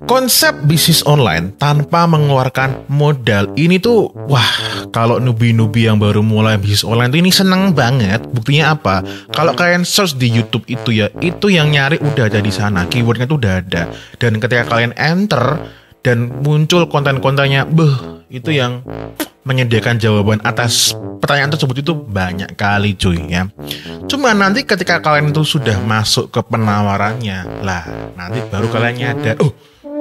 Konsep bisnis online tanpa mengeluarkan modal ini tuh, wah, kalau nubi-nubi yang baru mulai bisnis online tuh ini seneng banget. Buktinya apa? Kalau kalian search di YouTube itu ya, itu yang nyari udah ada di sana, keywordnya tuh udah ada. Dan ketika kalian enter dan muncul konten-kontennya, itu yang menyediakan jawaban atas pertanyaan tersebut itu banyak kali cuy ya. Cuma nanti ketika kalian itu sudah masuk ke penawarannya, lah nanti baru kalian nyadar,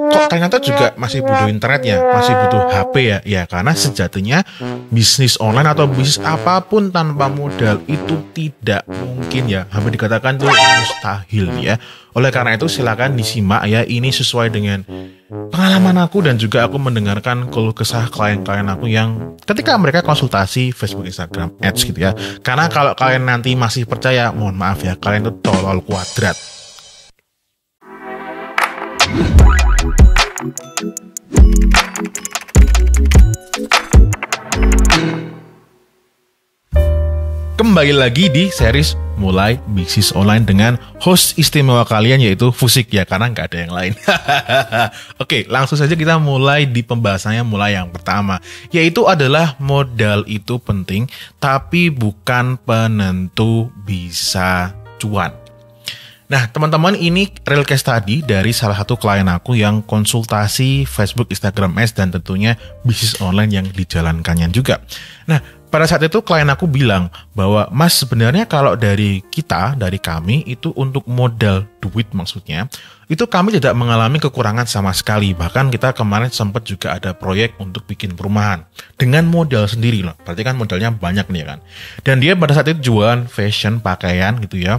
kok ternyata juga masih butuh internet ya, masih butuh HP ya. Ya karena sejatinya bisnis online atau bisnis apapun tanpa modal itu tidak mungkin ya, hampir dikatakan tuh mustahil ya. Oleh karena itu silakan disimak ya, ini sesuai dengan pengalaman aku dan juga aku mendengarkan keluh kesah klien-klien aku yang ketika mereka konsultasi Facebook, Instagram Ads gitu ya. Karena kalau kalian nanti masih percaya, mohon maaf ya, kalian tuh tolol kuadrat. Kembali lagi di series Mulai Bisnis Online dengan host istimewa kalian yaitu Fusik ya, karena nggak ada yang lain. Oke, langsung saja kita mulai di pembahasannya, mulai yang pertama, yaitu adalah modal itu penting tapi bukan penentu bisa cuan. Nah teman-teman, ini real case tadi dari salah satu klien aku yang konsultasi Facebook, Instagram Ads dan tentunya bisnis online yang dijalankannya juga. Nah pada saat itu klien aku bilang bahwa Mas, sebenarnya kalau dari kami itu untuk modal duit maksudnya, itu kami tidak mengalami kekurangan sama sekali. Bahkan kita kemarin sempat juga ada proyek untuk bikin perumahan dengan modal sendiri loh. Berarti kan modalnya banyak nih kan. Dan dia pada saat itu jualan fashion, pakaian gitu ya.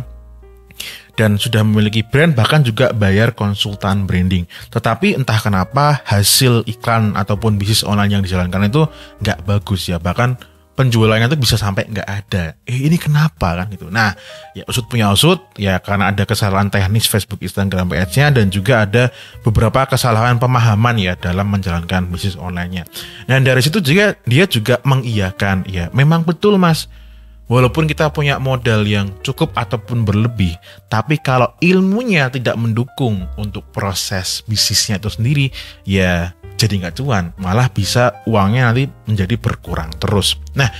Dan sudah memiliki brand, bahkan juga bayar konsultan branding. Tetapi entah kenapa hasil iklan ataupun bisnis online yang dijalankan itu nggak bagus ya. Bahkan penjualannya tuh bisa sampai nggak ada. Ini kenapa kan gitu. Nah, ya usut punya usut ya, karena ada kesalahan teknis Facebook, Instagram Ads-nya dan juga ada beberapa kesalahan pemahaman ya dalam menjalankan bisnis online-nya. Dan dari situ juga dia juga mengiyakan, ya memang betul Mas. Walaupun kita punya modal yang cukup ataupun berlebih, tapi kalau ilmunya tidak mendukung untuk proses bisnisnya itu sendiri, ya jadi nggak cuan, malah bisa uangnya nanti menjadi berkurang terus. Nah,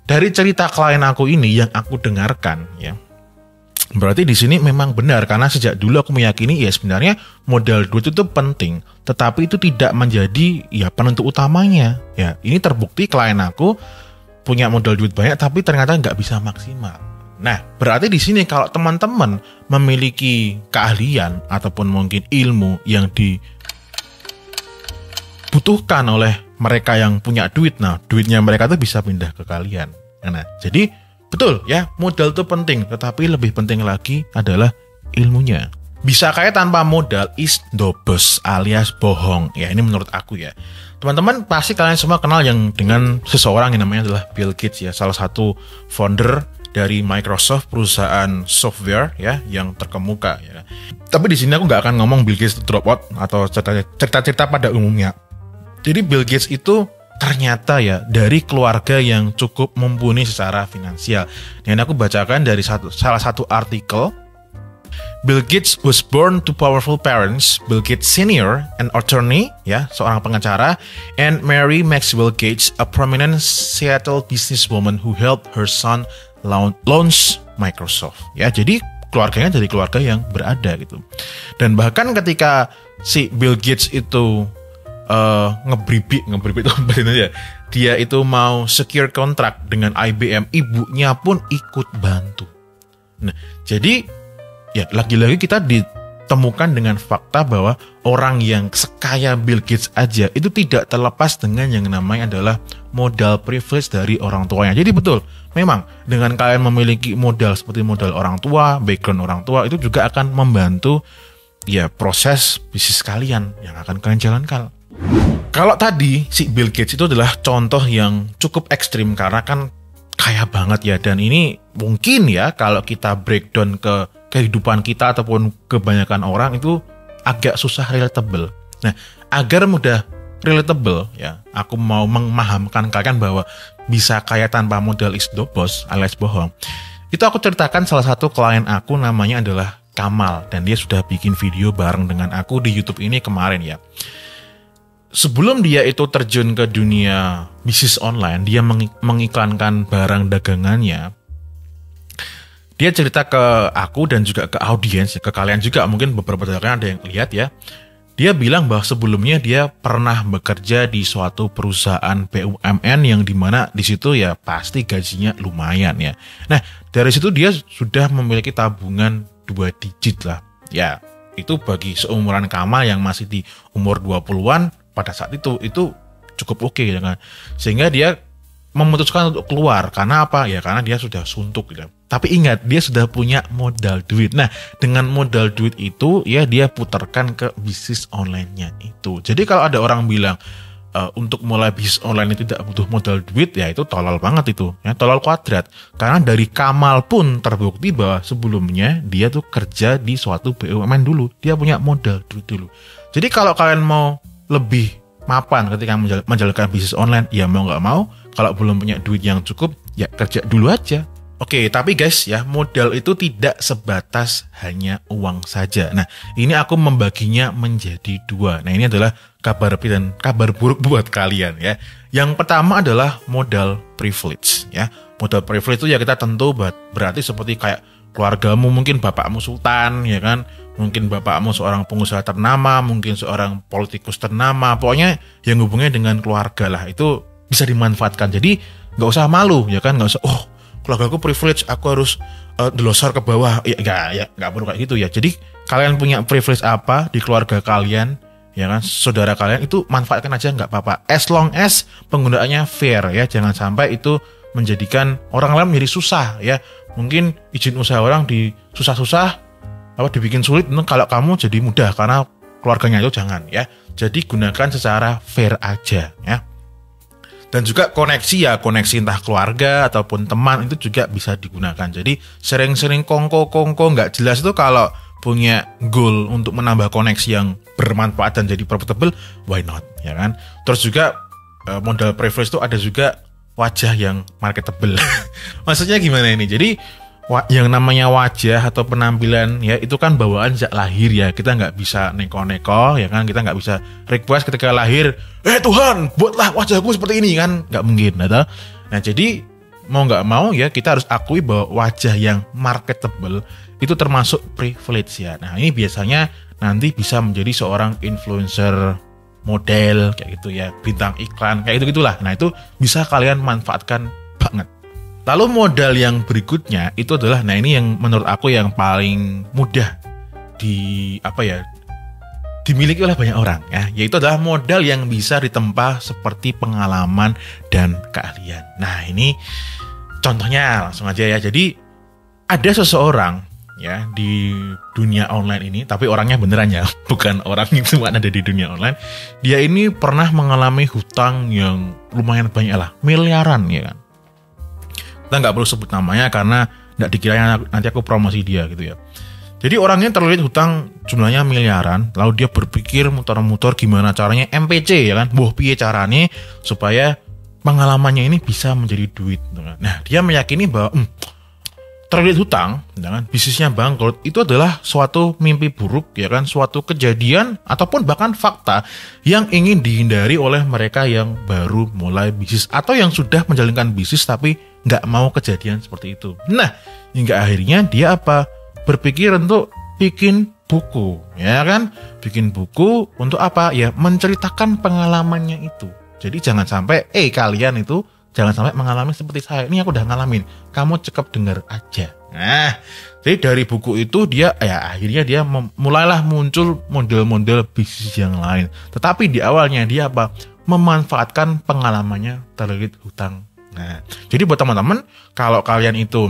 dari cerita klien aku ini yang aku dengarkan ya, berarti di sini memang benar, karena sejak dulu aku meyakini ya sebenarnya modal duit itu penting, tetapi itu tidak menjadi ya penentu utamanya. Ya, ini terbukti klien aku punya modal duit banyak tapi ternyata nggak bisa maksimal. Nah, berarti di sini kalau teman-teman memiliki keahlian ataupun mungkin ilmu yang dibutuhkan oleh mereka yang punya duit, nah duitnya mereka tuh bisa pindah ke kalian. Nah, jadi betul ya, modal itu penting, tetapi lebih penting lagi adalah ilmunya. Bisa kaya tanpa modal is dobes alias bohong. Ya, ini menurut aku ya. Teman-teman pasti kalian semua kenal yang dengan seseorang yang namanya adalah Bill Gates ya, salah satu founder dari Microsoft, perusahaan software ya yang terkemuka ya. Tapi di sini aku nggak akan ngomong Bill Gates drop out atau cerita-cerita pada umumnya. Jadi Bill Gates itu ternyata ya dari keluarga yang cukup mumpuni secara finansial. Dan aku bacakan dari salah satu artikel. Bill Gates was born to powerful parents. Bill Gates Senior, an attorney, ya, seorang pengacara, and Mary Maxwell Gates, a prominent Seattle businesswoman who helped her son launch Microsoft. Ya, jadi keluarganya dari keluarga yang berada gitu. Dan bahkan ketika si Bill Gates itu ngebribik itu ya, dia itu mau secure kontrak dengan IBM, ibunya pun ikut bantu. Nah, jadi ya, lagi-lagi kita ditemukan dengan fakta bahwa orang yang sekaya Bill Gates aja itu tidak terlepas dengan yang namanya adalah modal privilege dari orang tuanya. Jadi betul, memang dengan kalian memiliki modal seperti modal orang tua, background orang tua, itu juga akan membantu ya proses bisnis kalian yang akan kalian jalankan. Kalau tadi si Bill Gates itu adalah contoh yang cukup ekstrim karena kan kaya banget ya, dan ini mungkin ya kalau kita breakdown ke kehidupan kita ataupun kebanyakan orang itu agak susah relatable. Nah, agar mudah relatable ya, aku mau memahamkan kalian bahwa bisa kaya tanpa modal is dobos alias bohong. Itu aku ceritakan salah satu klien aku namanya adalah Kamal, dan dia sudah bikin video bareng dengan aku di YouTube ini kemarin ya. Sebelum dia itu terjun ke dunia bisnis online, dia mengiklankan barang dagangannya. Dia cerita ke aku dan juga ke audiens, ke kalian juga, mungkin beberapa dari kalian ada yang lihat ya. Dia bilang bahwa sebelumnya dia pernah bekerja di suatu perusahaan BUMN yang dimana di situ ya pasti gajinya lumayan ya. Nah, dari situ dia sudah memiliki tabungan 2 digit lah. Ya, itu bagi seumuran Kamal yang masih di umur 20-an pada saat itu cukup oke ya kan. Sehingga dia memutuskan untuk keluar. Karena apa? Ya karena dia sudah suntuk gitu. Tapi ingat, dia sudah punya modal duit. Nah, dengan modal duit itu ya dia putarkan ke bisnis online-nya itu. Jadi kalau ada orang bilang untuk mulai bisnis online itu tidak butuh modal duit, ya itu tolol banget itu, ya tolol kuadrat. Karena dari Kamal pun terbukti bahwa sebelumnya dia tuh kerja di suatu BUMN dulu, dia punya modal duit dulu. Jadi kalau kalian mau lebih mapan ketika menjalankan bisnis online, ya mau nggak mau, kalau belum punya duit yang cukup, ya kerja dulu aja. Oke, tapi guys ya, modal itu tidak sebatas hanya uang saja. Nah, ini aku membaginya menjadi 2. Nah, ini adalah kabar baik dan kabar buruk buat kalian ya. Yang pertama adalah modal privilege ya. Modal privilege itu ya kita tentu berarti seperti kayak keluargamu, mungkin bapakmu sultan ya kan. Mungkin bapakmu seorang pengusaha ternama, mungkin seorang politikus ternama. Pokoknya yang hubungannya dengan keluarga lah, itu bisa dimanfaatkan. Jadi nggak usah malu ya kan, nggak usah keluarga aku privilege, aku harus delosor ke bawah. Ya nggak perlu kayak gitu ya. Jadi kalian punya privilege apa di keluarga kalian, ya kan, saudara kalian, itu manfaatkan aja, nggak apa-apa. As long as penggunaannya fair ya, jangan sampai itu menjadikan orang lain menjadi susah ya. Mungkin izin usaha orang susah-susah, dibikin sulit. Kalau kamu jadi mudah karena keluarganya itu, jangan ya. Jadi gunakan secara fair aja ya. Dan juga koneksi entah keluarga ataupun teman itu juga bisa digunakan. Jadi sering-sering kongko nggak jelas itu, kalau punya goal untuk menambah koneksi yang bermanfaat dan jadi profitable, why not ya kan. Terus juga modal privilege itu ada juga wajah yang marketable. Maksudnya gimana ini? Jadi yang namanya wajah atau penampilan ya itu kan bawaan sejak lahir ya. Kita nggak bisa neko-neko ya kan. Kita nggak bisa request ketika lahir, Tuhan buatlah wajahku seperti ini kan, nggak mungkin atau. Nah jadi mau nggak mau ya kita harus akui bahwa wajah yang marketable itu termasuk privilege ya. Nah ini biasanya nanti bisa menjadi seorang influencer, model kayak gitu ya, bintang iklan kayak gitu-gitulah. Nah itu bisa kalian manfaatkan banget. Lalu modal yang berikutnya itu adalah, nah ini yang menurut aku yang paling mudah dimiliki oleh banyak orang ya, yaitu adalah modal yang bisa ditempa seperti pengalaman dan keahlian. Nah ini contohnya langsung aja ya. Jadi ada seseorang ya di dunia online ini, tapi orangnya beneran ya, bukan orang yang cuma ada di dunia online. Dia ini pernah mengalami hutang yang lumayan banyak lah, miliaran ya kan. Kita nggak perlu sebut namanya karena nggak dikira nanti aku promosi dia gitu ya. Jadi orangnya terlilit hutang jumlahnya miliaran, lalu dia berpikir muter-muter gimana caranya MPC ya kan, piye caranya supaya pengalamannya ini bisa menjadi duit. Nah dia meyakini bahwa terlilit hutang, dengan bisnisnya bangkrut itu adalah suatu mimpi buruk ya kan, suatu kejadian ataupun bahkan fakta yang ingin dihindari oleh mereka yang baru mulai bisnis atau yang sudah menjalankan bisnis tapi nggak mau kejadian seperti itu. Nah hingga akhirnya dia berpikir untuk bikin buku ya kan, bikin buku untuk apa ya, menceritakan pengalamannya itu. Jadi jangan sampai kalian itu jangan sampai mengalami seperti saya. Ini aku udah ngalamin, kamu cukup dengar aja. Nah, jadi dari buku itu dia akhirnya dia mulailah muncul model-model bisnis yang lain. Tetapi di awalnya dia memanfaatkan pengalamannya terlilit hutang. Nah, jadi buat teman-teman, kalau kalian itu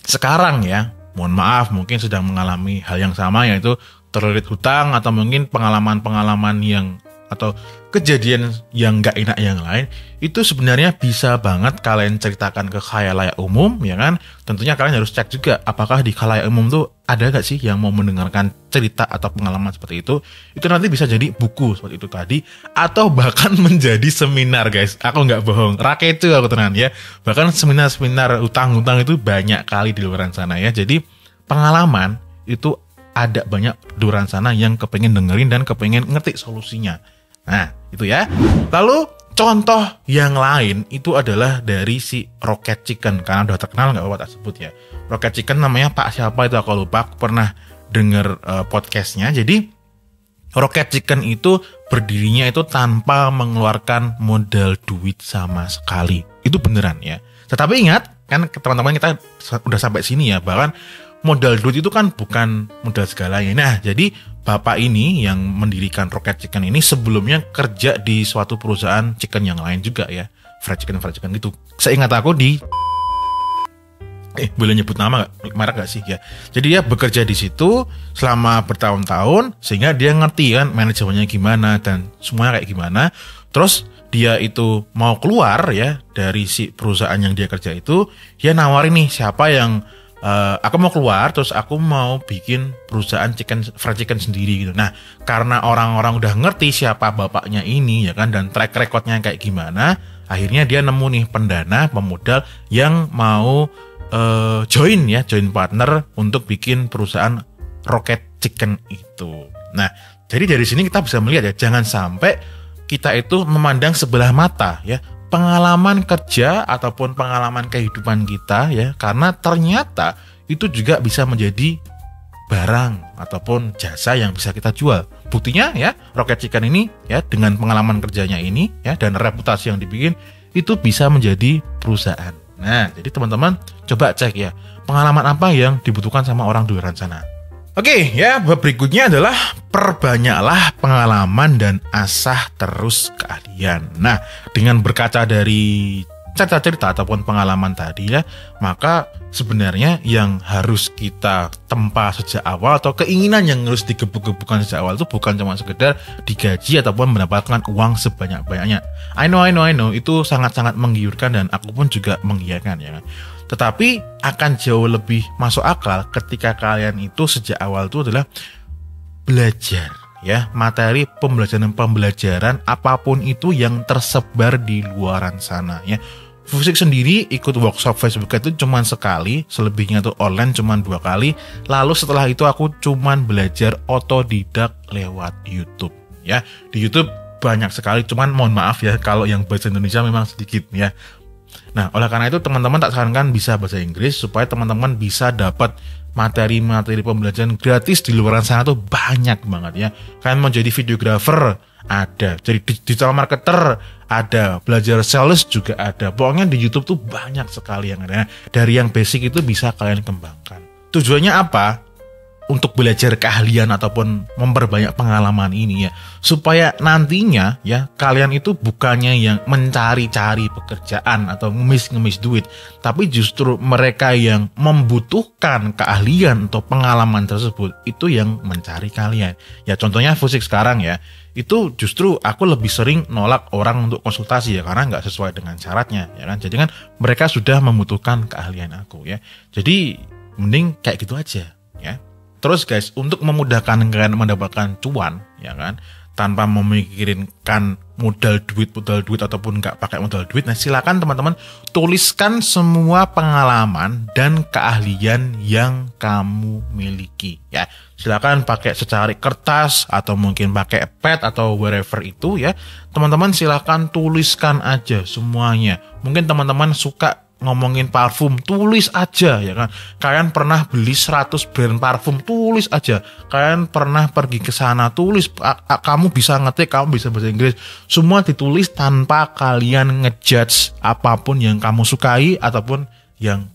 sekarang ya, mohon maaf mungkin sedang mengalami hal yang sama, yaitu terlilit hutang atau mungkin pengalaman-pengalaman yang atau kejadian yang gak enak yang lain, itu sebenarnya bisa banget kalian ceritakan ke khalayak umum ya kan. Tentunya kalian harus cek juga apakah di khalayak umum tuh ada gak sih yang mau mendengarkan cerita atau pengalaman seperti itu. Itu nanti bisa jadi buku seperti itu tadi, atau bahkan menjadi seminar guys. Aku gak bohong, raketu aku tenan ya. Bahkan seminar-seminar utang-utang itu banyak kali di luar sana ya. Jadi pengalaman itu ada banyak di luar sana yang kepengen dengerin dan kepengen ngerti solusinya. Nah, itu ya. Lalu contoh yang lain itu adalah dari si Rocket Chicken, karena udah terkenal nggak apa-apa tak sebut ya. Rocket Chicken namanya Pak siapa itu aku lupa, aku pernah denger podcastnya. Jadi Rocket Chicken itu berdirinya itu tanpa mengeluarkan modal duit sama sekali. Itu beneran ya. Tetapi ingat, kan teman-teman kita udah sampai sini ya, bahkan modal duit itu kan bukan modal segalanya. Nah, jadi bapak ini yang mendirikan Rocket Chicken ini sebelumnya kerja di suatu perusahaan chicken yang lain juga ya. Fried chicken gitu. Seingat aku di boleh nyebut nama gak? Marah gak sih ya? Jadi dia bekerja di situ selama bertahun-tahun sehingga dia ngerti kan manajemennya gimana dan semuanya kayak gimana. Terus dia itu mau keluar ya dari si perusahaan yang dia kerja itu, dia nawarin nih siapa yang aku mau keluar, terus aku mau bikin perusahaan fried chicken sendiri gitu. Nah, karena orang-orang udah ngerti siapa bapaknya ini ya kan, dan track recordnya kayak gimana, akhirnya dia nemu nih pendana, pemodal yang mau join partner untuk bikin perusahaan Rocket Chicken itu. Nah, jadi dari sini kita bisa melihat ya, jangan sampai kita itu memandang sebelah mata ya pengalaman kerja ataupun pengalaman kehidupan kita ya, karena ternyata itu juga bisa menjadi barang ataupun jasa yang bisa kita jual. Buktinya ya Rocket Chicken ini ya dengan pengalaman kerjanya ini ya dan reputasi yang dibikin itu bisa menjadi perusahaan. Nah, jadi teman-teman coba cek ya pengalaman apa yang dibutuhkan sama orang di luar sana. Oke, ya berikutnya adalah perbanyaklah pengalaman dan asah terus keahlian. Nah, dengan berkaca dari cerita-cerita ataupun pengalaman tadi ya, maka sebenarnya yang harus kita tempa sejak awal atau keinginan yang harus digebuk-gebukan sejak awal itu bukan cuma sekedar digaji ataupun mendapatkan uang sebanyak-banyaknya. I know, itu sangat-sangat menggiurkan dan aku pun juga mengiyakan ya kan. Tetapi akan jauh lebih masuk akal ketika kalian itu sejak awal itu adalah belajar ya, materi pembelajaran apapun itu yang tersebar di luaran sana ya. Fusik sendiri ikut workshop Facebook itu cuma sekali, selebihnya tuh online cuma 2 kali. Lalu setelah itu aku cuma belajar otodidak lewat YouTube ya. Di YouTube banyak sekali, cuman mohon maaf ya kalau yang bahasa Indonesia memang sedikit ya. Nah, oleh karena itu teman-teman tak sarankan bisa bahasa Inggris supaya teman-teman bisa dapat materi-materi pembelajaran gratis di luar sana tuh banyak banget ya. Kalian mau jadi videographer ada, jadi digital marketer ada, belajar sales juga ada. Pokoknya di YouTube tuh banyak sekali yang ada. Dari yang basic itu bisa kalian kembangkan. Tujuannya apa? Untuk belajar keahlian ataupun memperbanyak pengalaman ini ya, supaya nantinya ya kalian itu bukannya yang mencari-cari pekerjaan atau ngemis-ngemis duit, tapi justru mereka yang membutuhkan keahlian atau pengalaman tersebut itu yang mencari kalian. Ya contohnya Fusik sekarang ya, itu justru aku lebih sering nolak orang untuk konsultasi ya karena nggak sesuai dengan syaratnya ya kan. Jadi kan mereka sudah membutuhkan keahlian aku ya. Jadi mending kayak gitu aja ya. Terus guys, untuk memudahkan kalian mendapatkan cuan, ya kan, tanpa memikirkan modal duit ataupun nggak pakai modal duit, nah silakan teman-teman tuliskan semua pengalaman dan keahlian yang kamu miliki, ya. Silakan pakai secari kertas atau mungkin pakai pad atau wherever itu, ya. Teman-teman silakan tuliskan aja semuanya. Mungkin teman-teman suka ngomongin parfum, tulis aja ya kan. Kalian pernah beli 100 brand parfum, tulis aja. Kalian pernah pergi ke sana, tulis. Kamu bisa ngetik, kamu bisa bahasa Inggris. Semua ditulis tanpa kalian ngejudge apapun yang kamu sukai ataupun yang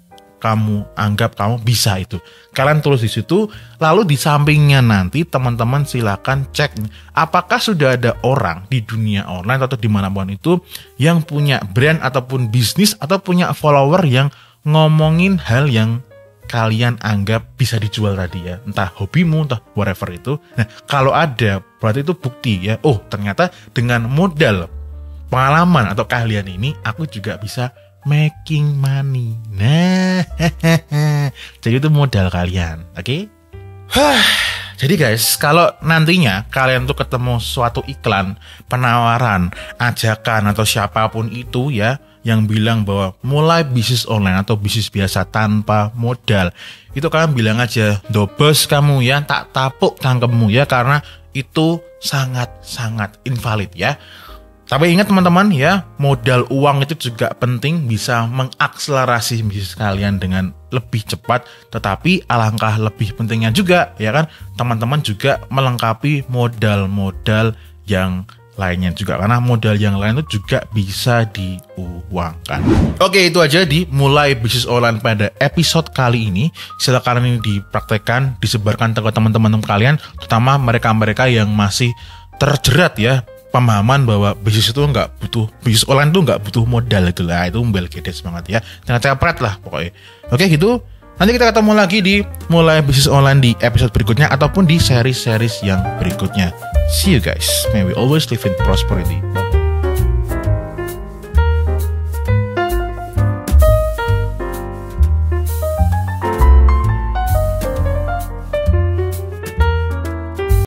kamu anggap kamu bisa itu. Kalian tulis di situ, lalu di sampingnya nanti teman-teman silakan cek apakah sudah ada orang di dunia online atau dimanapun itu yang punya brand ataupun bisnis atau punya follower yang ngomongin hal yang kalian anggap bisa dijual tadi ya, entah hobimu, entah whatever itu. Nah, kalau ada, berarti itu bukti ya, oh ternyata dengan modal pengalaman atau keahlian ini aku juga bisa making money. Nah, jadi itu modal kalian, oke? Jadi guys, kalau nantinya kalian tuh ketemu suatu iklan, penawaran, ajakan atau siapapun itu ya, yang bilang bahwa mulai bisnis online atau bisnis biasa tanpa modal, itu kalian bilang aja, dobes kamu ya, tak tapuk tangkemmu ya, karena itu sangat-sangat invalid ya. Tapi ingat teman-teman ya, modal uang itu juga penting, bisa mengakselerasi bisnis kalian dengan lebih cepat. Tetapi alangkah lebih pentingnya juga ya kan, teman-teman juga melengkapi modal-modal yang lainnya juga, karena modal yang lain itu juga bisa diuangkan. Oke, itu aja di mulai bisnis online pada episode kali ini. Silakan ini dipraktekkan, disebarkan ke teman-teman kalian, terutama mereka-mereka yang masih terjerat ya pemahaman bahwa bisnis online itu nggak butuh modal. Itulah, itu mbel gedes banget ya, jangan cepret lah pokoknya. Oke gitu, nanti kita ketemu lagi di mulai bisnis online di episode berikutnya ataupun di seri-seri yang berikutnya. See you guys, may we always live in prosperity.